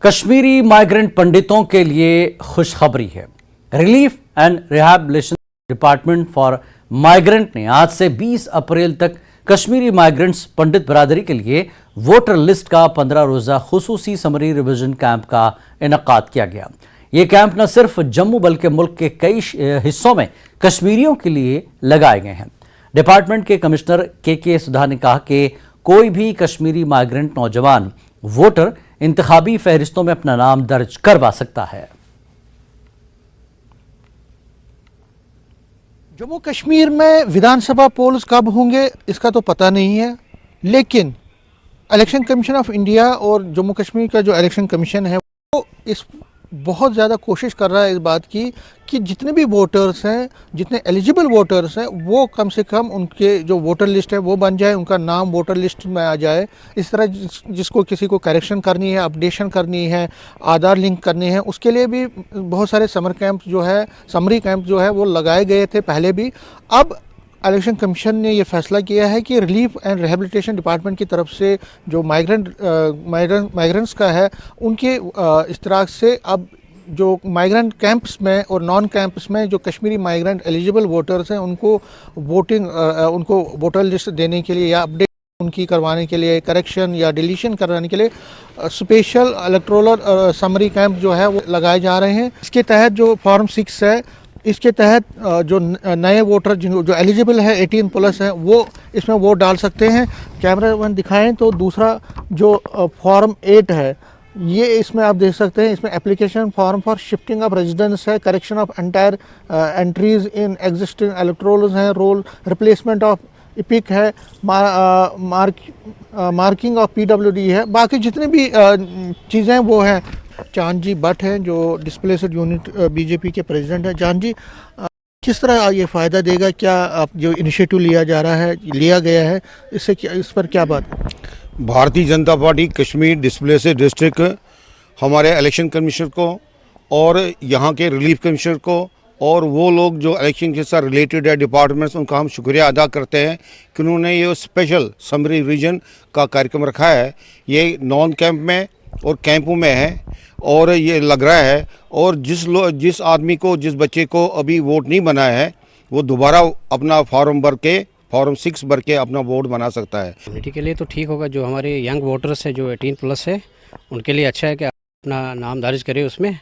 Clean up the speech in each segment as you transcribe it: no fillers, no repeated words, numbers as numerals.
Kashmiri migrant पंडितों के लिए खुशखबरी है। Relief and rehabilitation department for migrant ने आज से 20 अप्रैल तक कश्मीरी माइग्रेंट्स पंडित बरादरी के लिए वोटर लिस्ट का 15 रोजा खुसूसी समरी रिवीजन कैंप का इनेकाद किया गया। ये कैंप न सिर्फ जम्मू बल्कि मुल्क के कई हिस्सों में कश्मीरियों के लिए लगाए गए हैं। डिपार्टमेंट के कमिश्नर के सुधा ने कहा कि कोई भी कश्मीरी माइग्रेंट नौजवान वोटर इंतखाबी फहरिस्तों में अपना नाम दर्ज करवा सकता है। जम्मू कश्मीर में विधानसभा पोल्स कब होंगे इसका तो पता नहीं है, लेकिन इलेक्शन कमीशन ऑफ इंडिया और जम्मू कश्मीर का जो इलेक्शन कमीशन है वो इस बहुत ज़्यादा कोशिश कर रहा है इस बात की कि जितने भी वोटर्स हैं, जितने एलिजिबल वोटर्स हैं, वो कम से कम उनके जो वोटर लिस्ट है वो बन जाए, उनका नाम वोटर लिस्ट में आ जाए। इस तरह जिसको किसी को करेक्शन करनी है, अपडेशन करनी है, आधार लिंक करनी है, उसके लिए भी बहुत सारे समर कैंप जो है, समरी कैंप जो है वो लगाए गए थे पहले भी। अब इलेक्शन कमीशन ने ये फैसला किया है कि रिलीफ एंड रिहैबिलिटेशन डिपार्टमेंट की तरफ से जो माइग्रेंट्स का है उनके इश्तराक से अब जो माइग्रेंट कैंप्स में और नॉन कैंप्स में जो कश्मीरी माइग्रेंट एलिजिबल वोटर्स हैं उनको उनको वोटर लिस्ट देने के लिए या अपडेट उनकी करवाने के लिए, करेक्शन या डिलीशन कराने के लिए स्पेशल इलेक्टोरल समरी कैंप जो है वो लगाए जा रहे हैं। इसके तहत जो फॉर्म 6 है, इसके तहत जो नए वोटर जो एलिजिबल है 18 प्लस हैं वो इसमें वोट डाल सकते हैं। कैमरा वन दिखाएं तो दूसरा जो फॉर्म 8 है ये इसमें आप देख सकते हैं। इसमें application form for shifting of residence है, correction of entire entries in existing electorals हैं, रोल रिप्लेसमेंट ऑफ इपिक है, मार्किंग ऑफ PWD है, बाकी जितनी भी चीज़ें वो हैं। चांद जी भट्ट हैं जो डिस्प्लेस्ड यूनिट BJP के प्रेसिडेंट हैं। चांद जी, किस तरह ये फ़ायदा देगा, क्या आप जो इनिशिएटिव लिया गया है इससे क्या, इस पर क्या बात? Bharatiya Janata party Kashmir displaced district हमारे इलेक्शन कमिश्नर को और यहाँ के रिलीफ कमिश्नर को और वो लोग जो इलेक्शन के साथ रिलेटेड है डिपार्टमेंट्स, उनका हम शुक्रिया अदा करते हैं कि उन्होंने ये स्पेशल समरी रीजन का कार्यक्रम रखा है। ये नॉन कैंप में और कैंपों में है और ये लग रहा है, और जिस आदमी को, जिस बच्चे को अभी वोट नहीं बनाया है वो दोबारा अपना फॉर्म 6 भर के अपना वोट बना सकता है। कम्युनिटी के लिए तो ठीक होगा, जो हमारे यंग वोटर्स है जो 18 प्लस है उनके लिए अच्छा है कि अपना नाम दर्ज करें उसमें।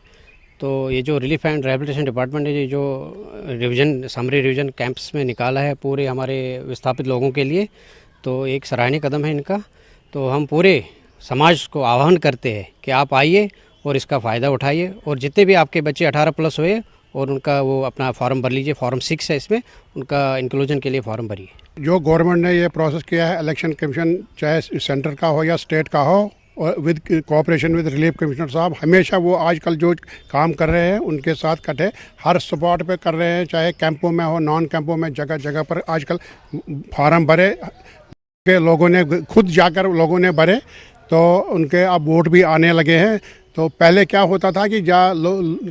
तो ये जो रिलीफ एंड रिहैबिलिटेशन डिपार्टमेंट है जो समरी रिवीजन कैंप्स में निकाला है पूरे हमारे विस्थापित लोगों के लिए, तो एक सराहनीय कदम है इनका। तो हम पूरे समाज को आह्वान करते हैं कि आप आइए और इसका फ़ायदा उठाइए, और जितने भी आपके बच्चे 18 प्लस हुए और उनका वो अपना फॉर्म भर लीजिए। फॉर्म 6 है, इसमें उनका इंक्लूजन के लिए फॉर्म भरिए। जो गवर्नमेंट ने ये प्रोसेस किया है, इलेक्शन कमीशन चाहे सेंटर का हो या स्टेट का हो, और with cooperation with relief commissioner साहब, हमेशा वो आजकल जो काम कर रहे हैं उनके साथ कटे हर स्पॉट पे कर रहे हैं, चाहे कैंपों में हो, नॉन कैंपों में, जगह जगह पर आजकल फार्म भरे के लोगों ने, खुद जाकर लोगों ने भरे, तो उनके अब वोट भी आने लगे हैं। तो पहले क्या होता था कि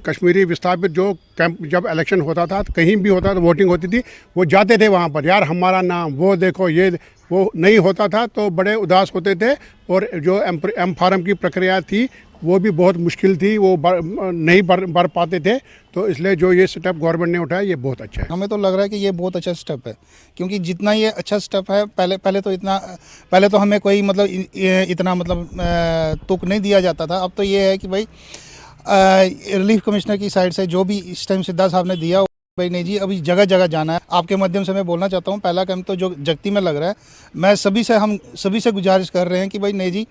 कश्मीरी विस्थापित जो कैंप, जब इलेक्शन होता था कहीं भी होता था, वोटिंग होती थी, वो जाते थे वहाँ पर, यार हमारा नाम वो देखो, ये वो नहीं होता था तो बड़े उदास होते थे, और जो एम फार्म की प्रक्रिया थी वो भी बहुत मुश्किल थी, वो नहीं भर पाते थे। तो इसलिए जो ये स्टेप गवर्नमेंट ने उठाया ये बहुत अच्छा है। हमें तो लग रहा है कि ये बहुत अच्छा स्टेप है, क्योंकि जितना ये अच्छा स्टेप है, पहले तो हमें कोई इतना तुक नहीं दिया जाता था। अब तो ये है कि भाई रिलीफ कमिश्नर की साइड से जो भी इस टाइम सिद्धा साहब ने दिया, भाई नहीं जी अभी जगह जगह जाना है। आपके माध्यम से मैं बोलना चाहता हूँ, पहला कैंप तो जो जगती में लग रहा है, मैं हम सभी से गुजारिश कर रहे हैं कि भाई नहीं जी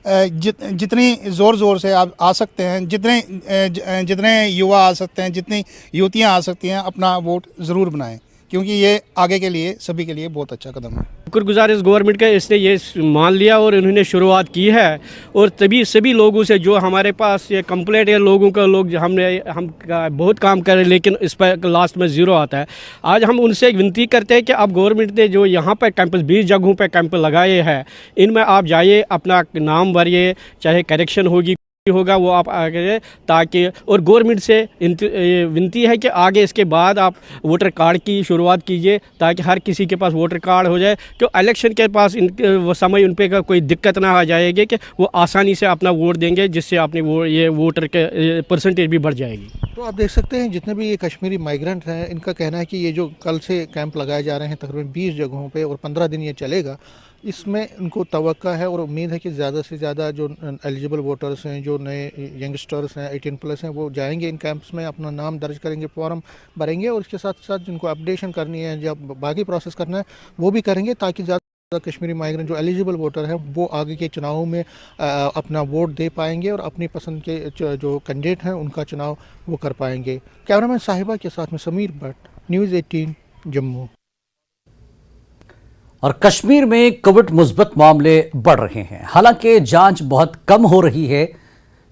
जितनी ज़ोर से आप आ सकते हैं, जितने युवा आ सकते हैं, जितनी युवतियां आ सकती हैं, अपना वोट ज़रूर बनाएं, क्योंकि ये आगे के लिए सभी के लिए बहुत अच्छा कदम है। शुक्रगुजार इस गवर्नमेंट का, इसने ये मान लिया और इन्होंने शुरुआत की है। और तभी सभी लोगों से जो हमारे पास ये कंप्लेंट है लोगों का, हम बहुत काम कर रहे हैं लेकिन इस पर लास्ट में ज़ीरो आता है। आज हम उनसे एक विनती करते हैं कि अब गवर्नमेंट ने जो यहाँ पर कैंपस 20 जगहों पर कैंप लगाए हैं, इनमें आप जाइए, अपना नाम भरिए, चाहे करेक्शन होगी, होगा वो आप आगे, ताकि और गवर्नमेंट से विनती है कि आगे इसके बाद आप वोटर कार्ड की शुरुआत कीजिए, ताकि हर किसी के पास वोटर कार्ड हो जाए, क्यों इलेक्शन के पास वो समय उन पे का कोई दिक्कत ना आ जाएगी कि वो आसानी से अपना वोट देंगे, जिससे अपने ये वोटर के परसेंटेज भी बढ़ जाएगी। तो आप देख सकते हैं जितने भी ये कश्मीरी माइग्रेंट हैं, इनका कहना है कि ये जो कल से कैंप लगाए जा रहे हैं तकरीबन 20 जगहों पे और 15 दिन ये चलेगा, इसमें इनको तवक्का है और उम्मीद है कि ज़्यादा से ज़्यादा जो एलिजिबल वोटर्स हैं, जो नए यंगस्टर्स हैं, 18+ हैं, वो जाएंगे इन कैंप्स में, अपना नाम दर्ज करेंगे, फॉर्म भरेंगे और इसके साथ साथ जिनको अपडेशन करनी है, जब बाकी प्रोसेस करना है वो भी करेंगे, ताकि ज़्यादा कश्मीरी माइग्रेंट जो एलिजिबल वोटर हैं वो आगे के चुनावों में अपना वोट दे पाएंगे और अपनी पसंद के जो कैंडिडेट हैं उनका चुनाव वो कर पाएंगे। कैमरामैन साहिबा के साथ में समीर भट्ट, न्यूज़ 18 जम्मू। और कश्मीर में कोविड मुस्बत मामले बढ़ रहे हैं, हालांकि जांच बहुत कम हो रही है।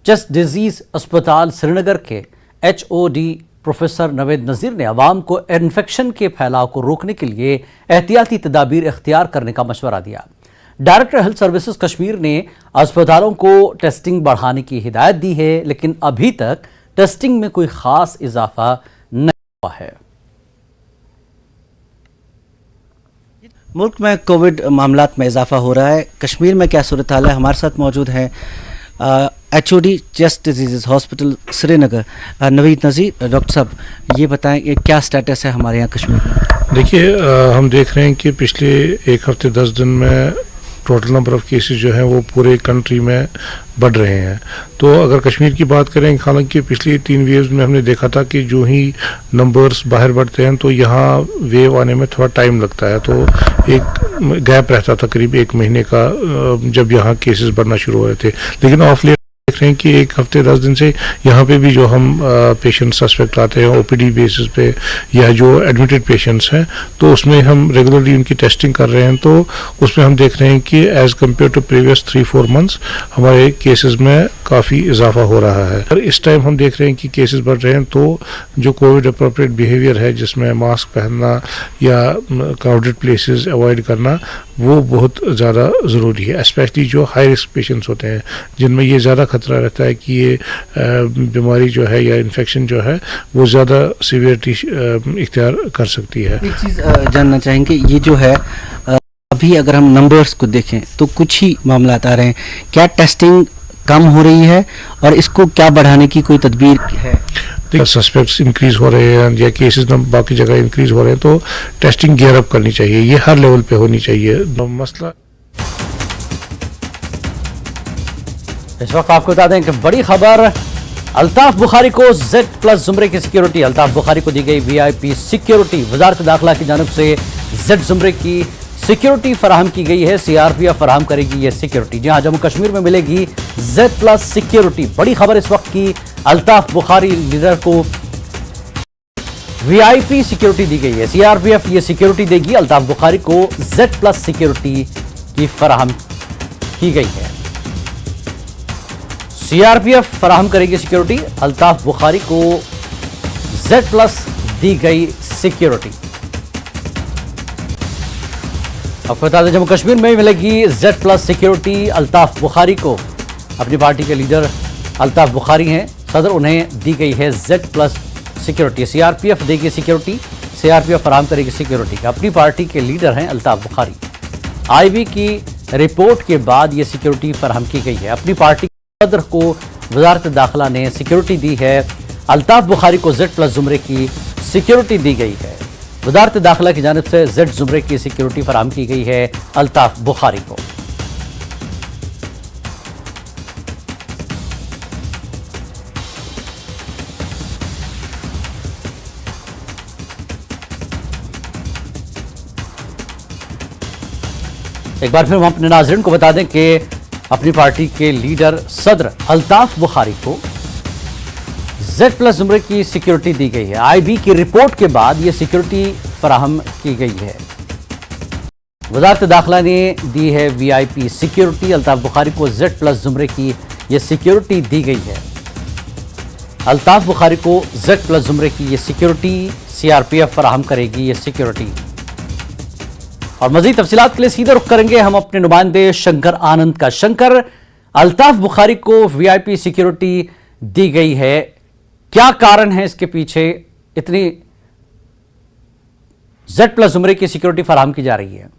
चेस्ट डिजीज अस्पताल श्रीनगर के HOD प्रोफेसर नवेद नज़ीर ने आवाम को इन्फेक्शन के फैलाव को रोकने के लिए एहतियाती तदाबीर इख्तियार करने का मशवरा दिया। डायरेक्टर हेल्थ सर्विसेज कश्मीर ने अस्पतालों को टेस्टिंग बढ़ाने की हिदायत दी है, लेकिन अभी तक टेस्टिंग में कोई खास इजाफा नहीं हुआ है। मुल्क में कोविड मामलात में इजाफा हो रहा है, कश्मीर में क्या सूरत हाल है? हमारे साथ मौजूद हैं HOD chest disease hospital Srinagar Naveed Nazir. Doctor साहब, ये बताएं कि क्या स्टेटस है हमारे यहाँ कश्मीर में? देखिए, हम देख रहे हैं कि पिछले एक हफ्ते 10 दिन में टोटल नंबर ऑफ़ केसेस जो हैं वो पूरे कंट्री में बढ़ रहे हैं। तो अगर कश्मीर की बात करें, हालांकि पिछली 3 वेव्स में हमने देखा था कि जो ही नंबर्स बाहर बढ़ते हैं तो यहाँ वेव आने में थोड़ा टाइम लगता है, तो एक गैप रहता था करीब 1 महीने का जब यहाँ केसेस बढ़ना शुरू हो रहे थे। लेकिन ऑफ लेट देख रहे हैं कि 1 हफ्ते 10 दिन से यहाँ पे भी जो हम पेशेंट सस्पेक्ट आते हैं OPD बेसिस पे या जो एडमिटेड पेशेंट्स हैं, तो उसमें हम रेगुलरली उनकी टेस्टिंग कर रहे हैं। तो उसमें हम देख रहे हैं कि as compared to previous 3-4 months हमारे केसेस में काफ़ी इजाफा हो रहा है। और इस टाइम हम देख रहे हैं कि केसेस बढ़ रहे हैं, तो जो कोविड अप्रोप्रिएट बिहेवियर है, जिसमें मास्क पहनना या क्राउडेड प्लेसेस अवॉइड करना, वो बहुत ज़्यादा ज़रूरी है। स्पेशली जो हाई रिस्क पेशेंट्स होते हैं, जिनमें ये ज़्यादा खतरा रहता है कि ये बीमारी जो है या इन्फेक्शन जो है वो ज़्यादा सीवियरिटी इख्तियार कर सकती है। एक चीज़ जानना चाहेंगे, ये जो है अभी अगर हम नंबर्स को देखें तो कुछ ही मामला आ रहे हैं, क्या टेस्टिंग कम हो रही है और इसको क्या बढ़ाने की कोई तदबीर है? सस्पेक्ट्स इंक्रीज हो रहे हैं या केसेस बाकी जगह इंक्रीज हो रहे हैं, तो टेस्टिंग गियर अप करनी चाहिए, ये हर लेवल पे होनी चाहिए। मसला इस वक्त आपको बता दें कि बड़ी खबर, अल्ताफ बुखारी को Z+ जुमरे की सिक्योरिटी, अल्ताफ बुखारी को दी गई VIP सिक्योरिटी। वजारत दाखिला की जानिब से Z जुमरे की सिक्योरिटी फराहम की गई है, CRPF फराहम करेगी ये सिक्योरिटी। जी हाँ, जम्मू कश्मीर में मिलेगी Z+ सिक्योरिटी। बड़ी खबर इस वक्त की, अल्ताफ बुखारी लीडर को VIP सिक्योरिटी दी गई है। CRPF ये सिक्योरिटी देगी, अल्ताफ बुखारी को Z+ सिक्योरिटी की फराहम की गई है। CRPF फराहम करेगी सिक्योरिटी, अल्ताफ बुखारी को Z+ दी गई सिक्योरिटी। आपको बता दें, जम्मू कश्मीर में मिलेगी Z+ सिक्योरिटी अल्ताफ बुखारी को। अपनी पार्टी के लीडर अल्ताफ बुखारी हैं सदर, उन्हें दी गई है Z+ सिक्योरिटी। CRPF देगी सिक्योरिटी, CRPF फराहम करेगी सिक्योरिटी। अपनी पार्टी के लीडर हैं अल्ताफ बुखारी। IB की रिपोर्ट के बाद ये सिक्योरिटी फराहम की गई है। अपनी पार्टी सदर को वजारत दाखिला ने सिक्योरिटी दी है, अल्ताफ बुखारी को Z+ जुमरे की सिक्योरिटी दी गई है। वजारत दाखिला की जानिब से Z जुमरे की सिक्योरिटी फराहम की गई है अल्ताफ बुखारी को। एक बार फिर हम अपने नाज़रीन को बता दें कि अपनी पार्टी के लीडर सदर अल्ताफ बुखारी को Z+ जुमरे की सिक्योरिटी दी गई है। IB की रिपोर्ट के बाद यह सिक्योरिटी फराहम की गई है। वजारत दाखिला ने दी है VIP सिक्योरिटी, अल्ताफ बुखारी को Z+ जुमरे की यह सिक्योरिटी दी गई है। अल्ताफ बुखारी को Z+ जुमरे की यह सिक्योरिटी CRPF फराहम करेगी ये सिक्योरिटी। और मजीद तफसीलात के लिए सीधे रुख करेंगे हम अपने नुमाइंदे शंकर आनंद का। शंकर, अल्ताफ बुखारी को वीआईपी सिक्योरिटी दी गई है। क्या कारण है इसके पीछे इतनी Z+ ज़ुमरे की सिक्योरिटी फराहम की जा रही है?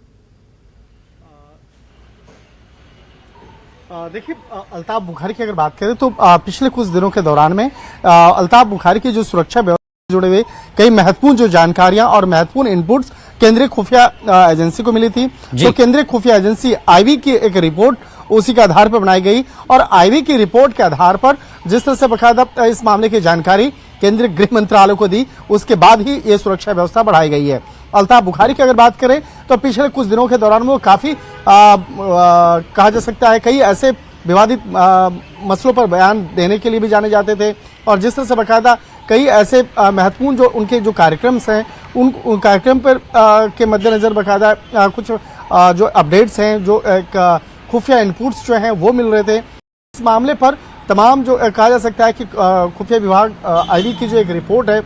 देखिए, अल्ताफ बुखारी की अगर बात करें तो पिछले कुछ दिनों के दौरान में अल्ताफ बुखारी की जो सुरक्षा व्यवस्था से जुड़े हुए कई महत्वपूर्ण जो जानकारियां और महत्वपूर्ण इनपुट्स केंद्रीय खुफिया एजेंसी को मिली थी। तो केंद्रीय खुफिया एजेंसी आईवी की एक रिपोर्ट उसी के आधार पर बनाई गई और आईवी की रिपोर्ट के आधार पर जिस तरह से बकायदा इस मामले की जानकारी केंद्रीय गृह मंत्रालय को दी, उसके बाद ही ये सुरक्षा व्यवस्था बढ़ाई गई है। अल्ताफ बुखारी की अगर बात करें तो पिछले कुछ दिनों के दौरान वो काफी कहा जा सकता है कई ऐसे विवादित मसलों पर बयान देने के लिए भी जाने जाते थे और जिस तरह से बकायदा कई ऐसे महत्वपूर्ण जो उनके जो कार्यक्रम्स हैं उन कार्यक्रम पर के मद्देनजर बकायदा कुछ जो अपडेट्स हैं, जो एक खुफिया इनपुट्स जो हैं वो मिल रहे थे। इस मामले पर तमाम जो कहा जा सकता है कि खुफिया विभाग आईवी की जो एक रिपोर्ट है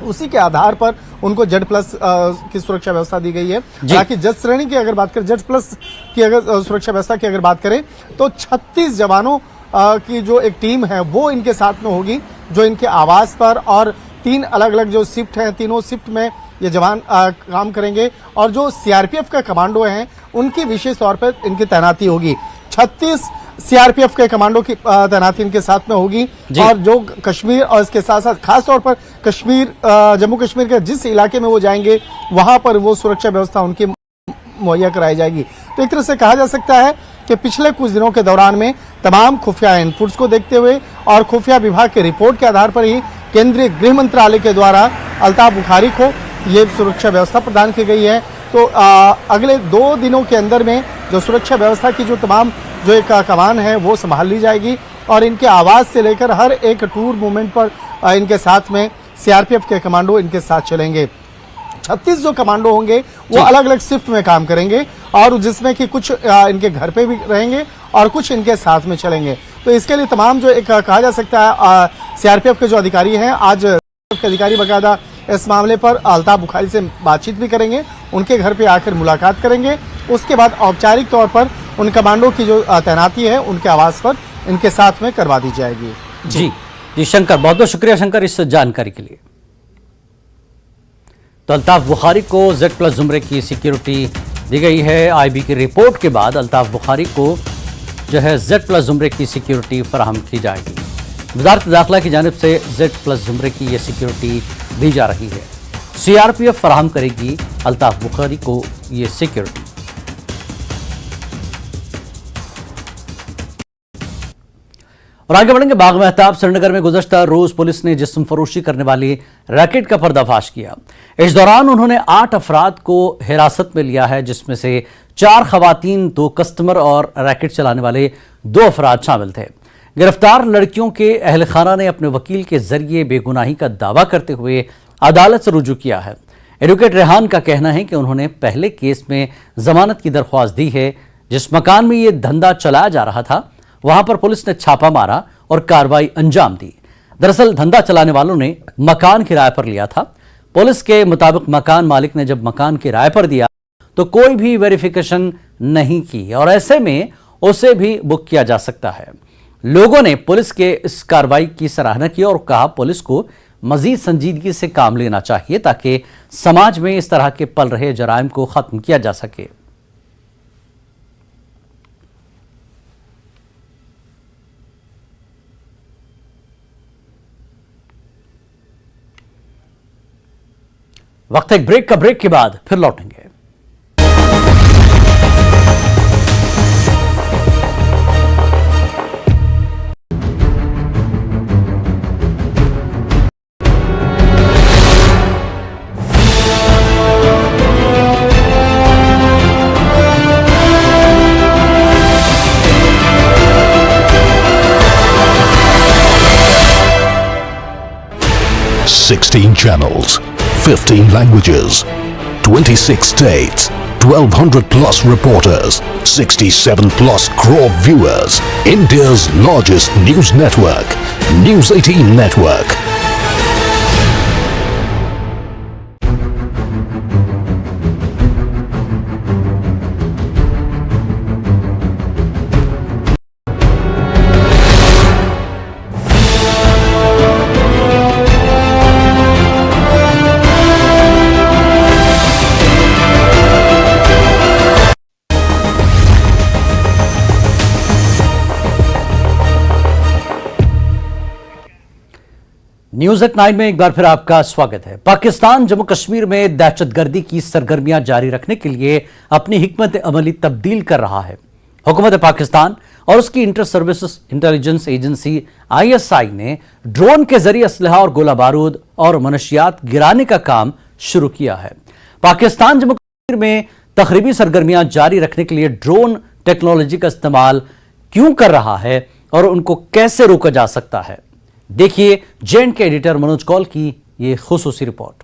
उसी के आधार पर उनको Z+ की सुरक्षा व्यवस्था दी गई है। ताकि जज श्रेणी की अगर बात करें, Z+ की अगर सुरक्षा व्यवस्था की अगर बात करें तो 36 जवानों की जो एक टीम है वो इनके साथ में होगी, जो इनके आवास पर, और 3 अलग अलग जो शिफ्ट हैं, तीनों शिफ्ट में ये जवान काम करेंगे और जो सीआरपीएफ के कमांडो हैं उनकी विशेष तौर पर इनकी तैनाती होगी। 36 सीआरपीएफ के कमांडो की तैनाती इनके साथ में होगी और जो कश्मीर और इसके साथ साथ खास तौर पर कश्मीर, जम्मू कश्मीर के जिस इलाके में वो जाएंगे वहां पर वो सुरक्षा व्यवस्था उनकी मुहैया कराई जाएगी। तो एक तरह से कहा जा सकता है कि पिछले कुछ दिनों के दौरान में तमाम खुफिया इनपुट्स को देखते हुए और खुफिया विभाग की रिपोर्ट के आधार पर ही केंद्रीय गृह मंत्रालय के द्वारा अल्ताफ बुखारी को ये सुरक्षा व्यवस्था प्रदान की गई है। तो अगले 2 दिनों के अंदर में जो सुरक्षा व्यवस्था की जो तमाम जो एक कमान है वो संभाल ली जाएगी और इनके आवास से लेकर हर एक टूर मूवमेंट पर इनके साथ में सीआरपीएफ के कमांडो इनके साथ चलेंगे। 36 जो कमांडो होंगे वो अलग अलग शिफ्ट में काम करेंगे और जिसमें कि कुछ इनके घर पे भी रहेंगे और कुछ इनके साथ में चलेंगे। तो इसके लिए तमाम जो एक कहा जा सकता है सीआरपीएफ के जो अधिकारी हैं, आज के अधिकारी बकायदा इस मामले पर अल्ताफ बुखारी से बातचीत भी करेंगे, उनके घर पे आकर मुलाकात करेंगे। उसके बाद औपचारिक तौर पर उन कमांडो की जो तैनाती है उनके आवास पर इनके साथ में करवा दी जाएगी। जी शंकर, बहुत बहुत शुक्रिया शंकर इस जानकारी के लिए। तो अल्ताफ बुखारी को Z+ ज़ुमरे की सिक्योरिटी दी गई है। आईबी की रिपोर्ट के बाद अल्ताफ बुखारी को जो है Z+ ज़ुमरे की सिक्योरिटी फराहम की जाएगी। वज़ारत दाखिला की जानिब से Z+ ज़ुमरे की ये सिक्योरिटी दी जा रही है। सीआरपीएफ फराहम करेगी अल्ताफ बुखारी को ये सिक्योरिटी। और आगे बढ़ेंगे। बाग मेहताब श्रीनगर में गुज़श्ता रोज पुलिस ने जिस्म फरोशी करने वाली रैकेट का पर्दाफाश किया। इस दौरान उन्होंने 8 अफराद को हिरासत में लिया है, जिसमें से 4 खवातीन, 2 कस्टमर और रैकेट चलाने वाले 2 अफराद शामिल थे। गिरफ्तार लड़कियों के अहल खाना ने अपने वकील के जरिए बेगुनाही का दावा करते हुए अदालत से रुजू किया है। एडवोकेट रेहान का कहना है कि उन्होंने पहले केस में जमानत की दरख्वास्त दी है। जिस मकान में ये धंधा चलाया जा रहा था वहां पर पुलिस ने छापा मारा और कार्रवाई अंजाम दी। दरअसल धंधा चलाने वालों ने मकान किराए पर लिया था। पुलिस के मुताबिक मकान मालिक ने जब मकान किराए पर दिया तो कोई भी वेरिफिकेशन नहीं की और ऐसे में उसे भी बुक किया जा सकता है। लोगों ने पुलिस के इस कार्रवाई की सराहना की और कहा पुलिस को मजीद संजीदगी से काम लेना चाहिए ताकि समाज में इस तरह के पल रहे जराइम को खत्म किया जा सके। वक्त एक ब्रेक का, ब्रेक के बाद फिर लौटेंगे। Sixteen channels, 15 languages, 26 states, 1200 plus reporters, 67 plus crore viewers. India's largest news network, News 18 Network. News at 9 में एक बार फिर आपका स्वागत है। पाकिस्तान जम्मू कश्मीर में दहशतगर्दी की सरगर्मियां जारी रखने के लिए अपनी हिकमत अमली तब्दील कर रहा है। हुकूमत पाकिस्तान और उसकी inter services intelligence agency ISI ने ड्रोन के जरिए असलहा और गोला बारूद और मनशियात गिराने का काम शुरू किया है। पाकिस्तान जम्मू कश्मीर में तखरीबी सरगर्मियां जारी रखने के लिए ड्रोन टेक्नोलॉजी का इस्तेमाल क्यों कर रहा है और उनको कैसे रोका जा सकता है, देखिए जेएंड के एडिटर मनोज कौल की ये खुसूसी रिपोर्ट।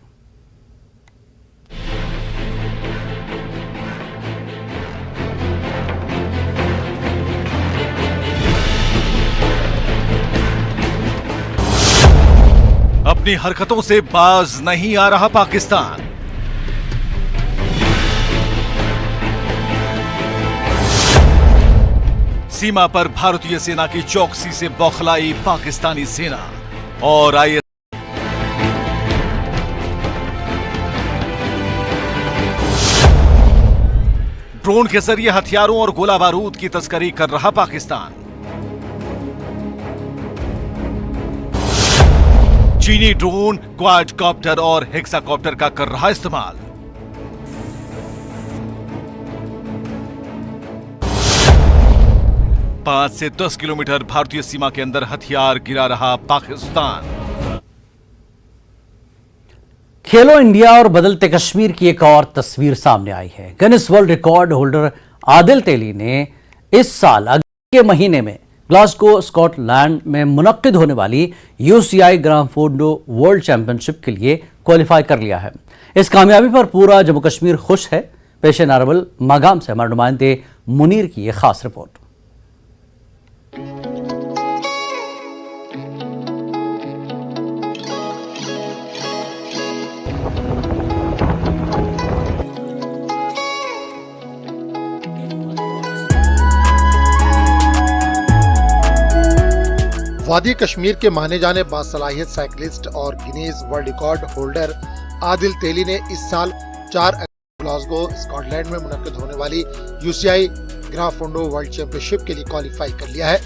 अपनी हरकतों से बाज नहीं आ रहा पाकिस्तान। सीमा पर भारतीय सेना की चौकसी से बौखलाई पाकिस्तानी सेना और ISI ड्रोन के जरिए हथियारों और गोला बारूद की तस्करी कर रहा पाकिस्तान। चीनी ड्रोन, क्वाडकॉप्टर और हेक्साकॉप्टर का कर रहा इस्तेमाल। पांच से 10 किलोमीटर भारतीय सीमा के अंदर हथियार गिरा रहा पाकिस्तान। खेलो इंडिया और बदलते कश्मीर की एक और तस्वीर सामने आई है। Guinness world record holder Adil Teli ने इस साल अगले के महीने में ग्लासगो स्कॉटलैंड में मुनक्किद होने वाली UCI ग्रां फोंडो वर्ल्ड चैंपियनशिप के लिए क्वालिफाई कर लिया है। इस कामयाबी पर पूरा जम्मू कश्मीर खुश है। पेश नारवल मागाम से हमारे नुमाइंदे मुनीर की यह खास रिपोर्ट। वादी कश्मीर के माने जाने बासलाहियत साइकिलिस्ट और Guinness world record holder Adil Teli ने इस साल 4 ग्लासगो स्कॉटलैंड में मुनक्किद होने वाली UCI ग्रां फोंडो वर्ल्ड चैंपियनशिप के लिए क्वालिफाई कर लिया है।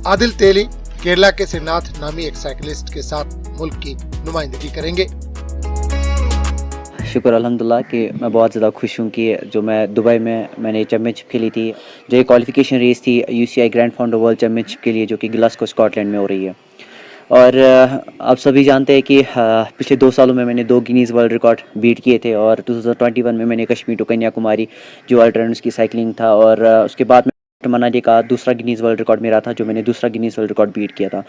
आदिल तेली केरला के श्रीनाथ नामी एक साइकिलिस्ट के साथ मुल्क की नुमाइंदगी करेंगे। शुक्र अल्हम्दुलिल्लाह कि मैं बहुत ज़्यादा खुश हूँ कि जो मैं दुबई में मैंने चैम्पियनशिप खेली थी, जो ये क्वालिफिकेशन रेस थी UCI ग्रैंड फोंडो वर्ल्ड चैम्पियनशिप के लिए, जो कि ग्लासगो स्कॉटलैंड में हो रही है। और आप सभी जानते हैं कि पिछले 2 सालों में मैंने 2 गिनीज़ वर्ल्ड रिकॉर्ड बीट किए थे और 2021 में मैंने कश्मीर टू कन्याकुमारी जो अल्टरनेट्स की साइकिलिंग था, और उसके बाद में मनाली का दूसरा गिनीज़ वर्ल्ड रिकॉर्ड मेरा था, जो मैंने दूसरा गिनीज़ वर्ल्ड रिकॉर्ड बीट किया था।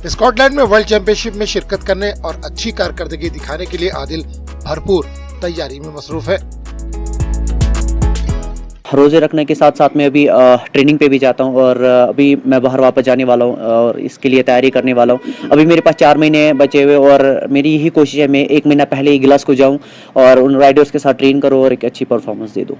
स्कॉटलैंड में वर्ल्ड चैंपियनशिप में शिरकत करने और अच्छी कारकर्दगी दिखाने के लिए आदिल भरपूर तैयारी में मसरूफ है। रोजे रखने के साथ साथ मैं अभी ट्रेनिंग पे भी जाता हूँ और अभी मैं बाहर वापस जाने वाला हूँ और इसके लिए तैयारी करने वाला हूँ। अभी मेरे पास 4 महीने बचे हुए और मेरी यही कोशिश है मैं 1 महीना पहले ही ग्लासगो जाऊँ और उन राइडर्स के साथ ट्रेन करूँ और एक अच्छी परफॉर्मेंस दे दूँ।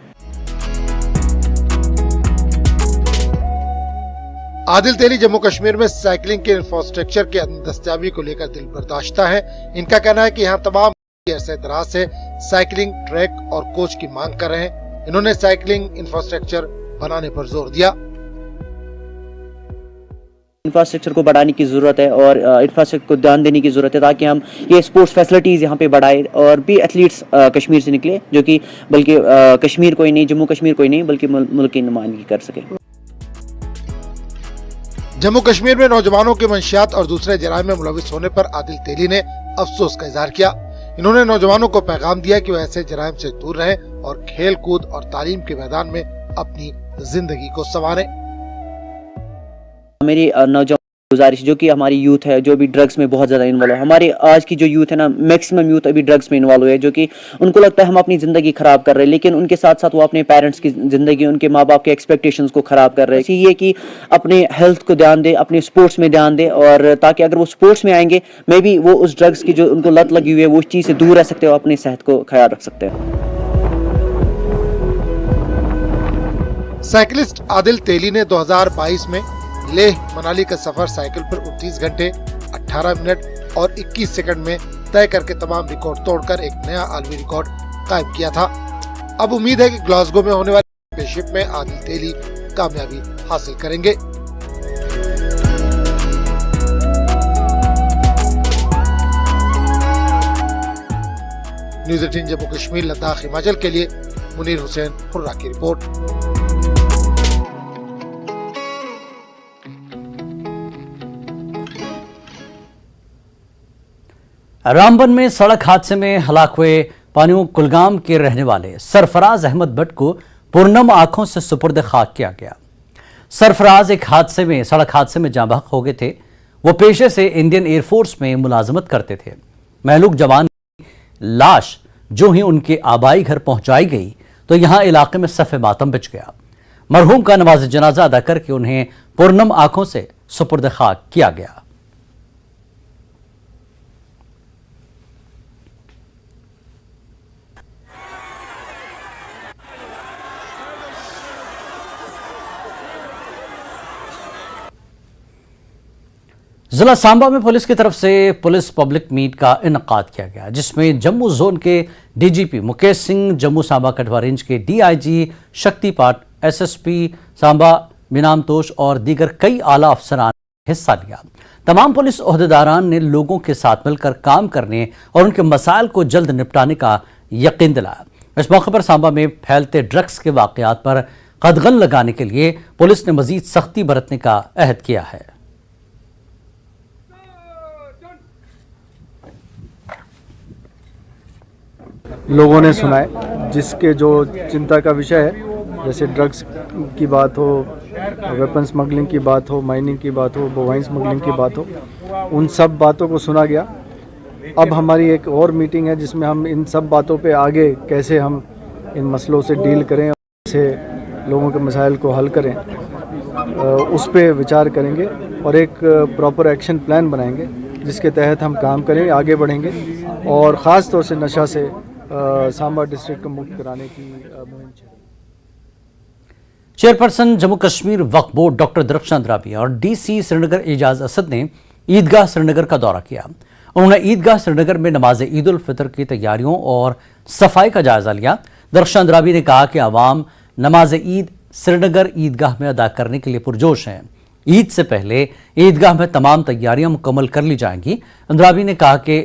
आदिल तेली जम्मू कश्मीर में साइकिलिंग के इंफ्रास्ट्रक्चर के दस्तयाबी को लेकर दिल बर्दाश्ता है। इनका कहना है कि यहाँ तमाम अरसे दराज से साइकिलिंग ट्रैक और कोच की मांग कर रहे हैं। इन्होंने साइकिलिंग इंफ्रास्ट्रक्चर बनाने पर जोर दिया। इंफ्रास्ट्रक्चर को बढ़ाने की ज़रूरत है और इंफ्रास्ट्रक्चर को ध्यान देने की ज़रूरत है ताकि हम ये स्पोर्ट्स फैसिलिटीज़ यहाँ पे बढ़ाए और भी एथलीट्स कश्मीर से निकले, जो कि बल्कि कश्मीर को ही नहीं, जम्मू कश्मीर को ही नहीं, बल्कि मुल्क की नुमाइंदगी कर सके। जम्मू कश्मीर में नौजवानों के मंशियात और दूसरे जराइम में मुलविस होने पर आदिल तेली ने अफसोस का इजहार किया। इन्होंने नौजवानों को पैगाम दिया कि वो ऐसे जराइम से दूर रहें और खेल कूद और तालीम के मैदान में अपनी जिंदगी को संवारें। मेरी नौजवान गुजारिश जो कि हमारी यूथ है जो भी ड्रग्स में बहुत ज़्यादा इन्वॉल्व है, हमारे आज की जो यूथ है ना, मैक्सिमम यूथ अभी ड्रग्स में इन्वॉल्व है, जो कि उनको लगता है हम अपनी ज़िंदगी ख़राब कर रहे हैं, लेकिन उनके साथ साथ वो अपने पेरेंट्स की ज़िंदगी, उनके माँ बाप के एक्सपेक्टेशंस को ख़राब कर रहे हैं। ये कि अपने हेल्थ को ध्यान दे, अपने स्पोर्ट्स में ध्यान दे, और ताकि अगर वो स्पोर्ट्स में आएंगे मे बी वो उस ड्रग्स की जो उनको लत लगी हुई है वो उस चीज़ से दूर रह सकते हो, अपनी सेहत को ख्याल रख सकते हैं। साइकिलिस्ट आदिल तेली ने 2022 में लेह मनाली का सफर साइकिल पर 29 घंटे 18 मिनट और 21 सेकंड में तय करके तमाम रिकॉर्ड तोड़कर एक नया आलमी रिकॉर्ड कायम किया था। अब उम्मीद है कि ग्लासगो में होने वाली चैंपियनशिप में आदिल तेली कामयाबी हासिल करेंगे। न्यूज़ 18 जम्मू कश्मीर लद्दाख हिमाचल के लिए मुनीर हुसैन हुर्रा की रिपोर्ट। रामबन में सड़क हादसे में हलाक हुए पानियों कुलगाम के रहने वाले सरफराज अहमद भट्ट को पुरनम आंखों से सुपुर्द खाक किया गया। सरफराज एक सड़क हादसे में जाँ बहक हो गए थे। वो पेशे से इंडियन एयरफोर्स में मुलाजमत करते थे। महलूक जवान की लाश जो ही उनके आबाई घर पहुंचाई गई तो यहां इलाके में सफ़े मातम बिछ गया। मरहूम का नमाज जनाजा अदा करके उन्हें पुरनम आंखों से सुपुर्द खाक किया गया। जिला सांबा में पुलिस की तरफ से पुलिस पब्लिक मीट का इनकाद किया गया, जिसमें जम्मू जोन के डीजीपी मुकेश सिंह, जम्मू सांबा कठवा रेंज के डीआईजी शक्तिपाठ, एसएसपी सांबा मिनामतोष और दीगर कई आला अफसरान ने हिस्सा लिया। तमाम पुलिस ओहदेदारान ने लोगों के साथ मिलकर काम करने और उनके मसाइल को जल्द निपटाने का यकीन दिलाया। इस मौके पर सांबा में फैलते ड्रग्स के वाकयात पर कदगन लगाने के लिए पुलिस ने मजीद सख्ती बरतने का अहद किया है। लोगों ने सुनाए जिसके जो चिंता का विषय है, जैसे ड्रग्स की बात हो, वेपन स्मगलिंग की बात हो, माइनिंग की बात हो, बोवाइन स्मगलिंग की बात हो, उन सब बातों को सुना गया। अब हमारी एक और मीटिंग है जिसमें हम इन सब बातों पे आगे कैसे हम इन मसलों से डील करें और कैसे लोगों के मसाइल को हल करें, उस पर विचार करेंगे और एक प्रॉपर एक्शन प्लान बनाएंगे जिसके तहत हम काम करेंगे, आगे बढ़ेंगे और ख़ास तौर से नशा से सांबा डिस्ट्रिक्ट को मुक्त कराने की मुहिम चल। चेयरपर्सन जम्मू कश्मीर वक्फ बोर्ड डॉक्टर दरख्शां अंद्राबी और डीसी श्रीनगर एजाज असद ने ईदगाह श्रीनगर का दौरा किया। उन्होंने ईदगाह श्रीनगर में नमाज ईद उल फितर की तैयारियों और सफाई का जायजा लिया। दरख्शां अंद्राबी ने कहा कि आवाम नमाज ईद श्रीनगर ईदगाह में अदा करने के लिए पुरजोश हैं। ईद से पहले ईदगाह में तमाम तैयारियां मुकम्मल कर ली जाएंगी। अंद्राबी ने कहा कि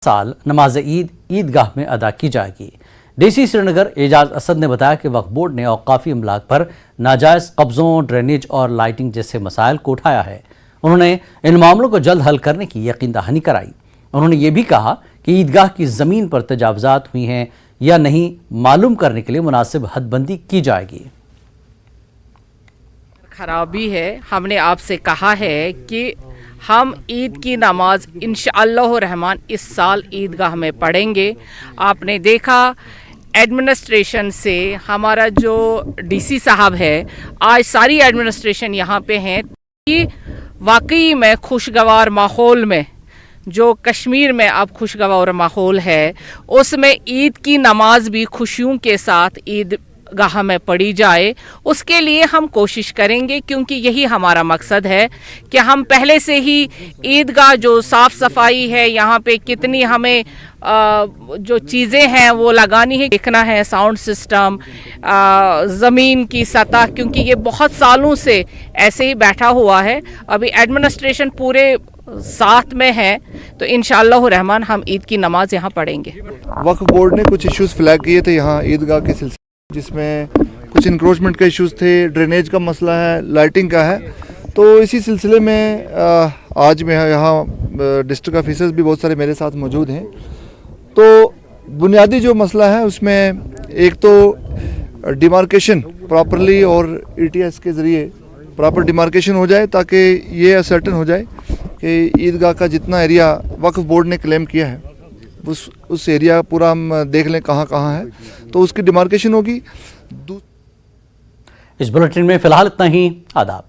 साल नमाज ईद ईदगाह में अदा की जाएगी। डीसी श्रीनगर एजाज असद ने बताया कि वक्फ बोर्ड ने औकाफी अमलाक पर नाजायज कब्जों, ड्रेनेज और लाइटिंग जैसे मसाइल को उठाया है। उन्होंने इन मामलों को जल्द हल करने की यकीन दहानी कराई। उन्होंने ये भी कहा कि ईदगाह की ज़मीन पर तजावजात हुई हैं या नहीं मालूम करने के लिए मुनासिब हदबंदी की जाएगी। खराबी है, हमने आपसे कहा है कि हम ईद की नमाज इंशाअल्लाह रहमान इस साल ईदगाह में पढ़ेंगे। आपने देखा एडमिनिस्ट्रेशन से हमारा जो डीसी साहब है, आज सारी एडमिनिस्ट्रेशन यहाँ पे हैं कि वाकई में खुशगवार माहौल में जो कश्मीर में अब खुशगवार माहौल है उसमें ईद की नमाज भी खुशियों के साथ ईद गाह में पढ़ी जाए, उसके लिए हम कोशिश करेंगे क्योंकि यही हमारा मकसद है कि हम पहले से ही ईदगाह जो साफ़ सफाई है, यहाँ पे कितनी हमें जो चीज़ें हैं वो लगानी है, देखना है साउंड सिस्टम, ज़मीन की सतह, क्योंकि ये बहुत सालों से ऐसे ही बैठा हुआ है। अभी एडमिनिस्ट्रेशन पूरे साथ में है तो इंशाअल्लाह रहमान हम ईद की नमाज यहाँ पढ़ेंगे। वक्फ बोर्ड ने कुछ इश्यूज़ फ्लैग किए थे यहाँ ईदगाह के सिलसिले, जिसमें कुछ इंक्रोचमेंट के इश्यूज़ थे, ड्रेनेज का मसला है, लाइटिंग का है। तो इसी सिलसिले में आज मैं यहाँ डिस्ट्रिक्ट ऑफिसर्स भी बहुत सारे मेरे साथ मौजूद हैं। तो बुनियादी जो मसला है उसमें एक तो डिमार्केशन प्रॉपरली और ETS के ज़रिए प्रॉपर डिमार्केशन हो जाए ताकि ये सर्टेन हो जाए कि ईदगाह का जितना एरिया वक्फ बोर्ड ने क्लेम किया है उस एरिया पूरा हम देख लें कहाँ कहाँ है, तो उसकी डिमार्केशन होगी। इस बुलेटिन में फिलहाल इतना ही। आदाब।